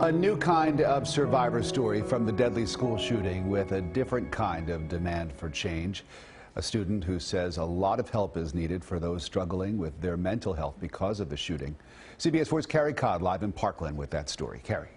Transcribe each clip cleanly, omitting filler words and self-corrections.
A new kind of survivor story from the deadly school shooting with a different kind of demand for change. A student who says a lot of help is needed for those struggling with their mental health because of the shooting. CBS 4's Carrie Codd live in Parkland with that story. Carrie.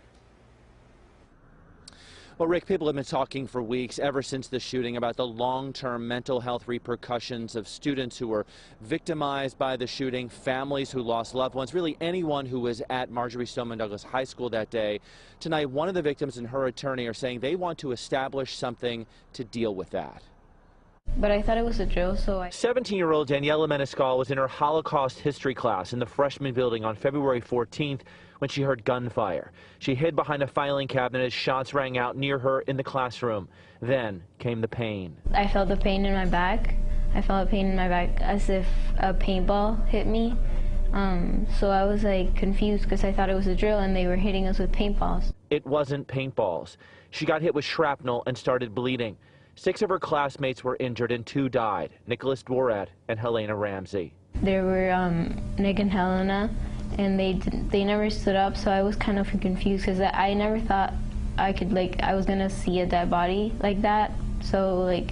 Well, Rick, people have been talking for weeks, ever since the shooting, about the long-term mental health repercussions of students who were victimized by the shooting, families who lost loved ones, really anyone who was at Marjory Stonnam Douglas High School that day. Tonight, one of the victims and her attorney are saying they want to establish something to deal with that. But I thought it was a drill, so 17-year-old Daniela Menescal was in her Holocaust history class in the freshman building on February 14th when she heard gunfire. She hid behind a filing cabinet as shots rang out near her in the classroom. Then came the pain. I felt the pain in my back. I felt a pain in my back as if a paintball hit me. So I was like confused because I thought it was a drill and they were hitting us with paintballs. It wasn't paintballs. She got hit with shrapnel and started bleeding. 6 of her classmates were injured and 2 died, Nicholas Dworet and Helena Ramsey. There were Nick and Helena, and they never stood up, so I was kind of confused because I never thought I was gonna see a dead body like that, so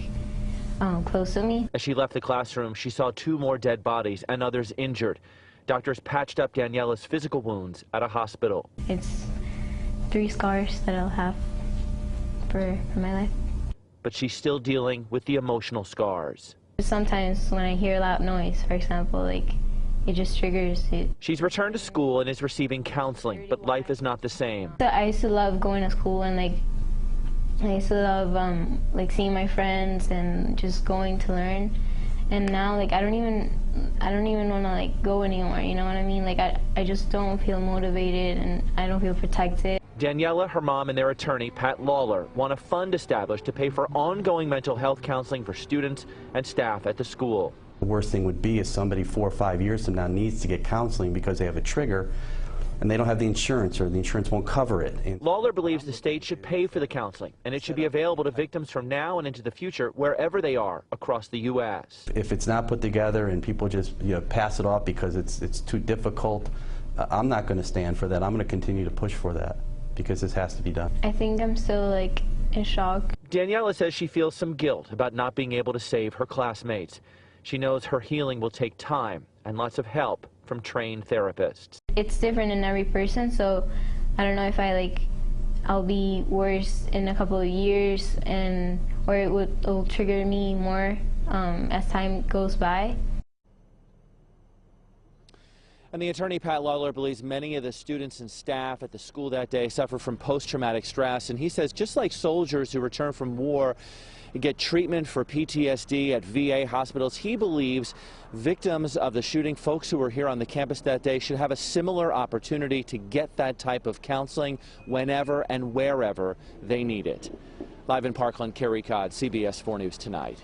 close to me. As she left the classroom, she saw 2 more dead bodies and others injured. Doctors patched up Daniela's physical wounds at a hospital. It's 3 scars that I'll have for my life. But she's still dealing with the emotional scars. Sometimes when I hear a loud noise, for example, it just triggers it. She's returned to school and is receiving counseling, but life is not the same. I used to love going to school, and I used to love seeing my friends and just going to learn. And now I don't even want to go anymore. You know what I mean? I just don't feel motivated and I don't feel protected. Daniela, her mom, and their attorney, Pat Lawlor, want a fund established to pay for ongoing mental health counseling for students and staff at the school. The worst thing would be if somebody 4 or 5 years from now needs to get counseling because they have a trigger and they don't have the insurance or the insurance won't cover it. Lawlor believes the state should pay for the counseling and it should be available to victims from now and into the future wherever they are across the U.S. If it's not put together and people just pass it off because it's too difficult, I'm not going to stand for that. I'm going to continue to push for that, because this has to be done. I think I'm still in shock. Daniela says she feels some guilt about not being able to save her classmates. She knows her healing will take time and lots of help from trained therapists. It's different in every person, so I don't know if I'll be worse in a couple of years, or it'll trigger me more as time goes by. And the attorney, Pat Lawlor, believes many of the students and staff at the school that day suffer from post-traumatic stress. And he says just like soldiers who return from war get treatment for PTSD at VA hospitals, he believes victims of the shooting, folks who were here on the campus that day, should have a similar opportunity to get that type of counseling whenever and wherever they need it. Live in Parkland, Carrie Codd, CBS 4 News Tonight.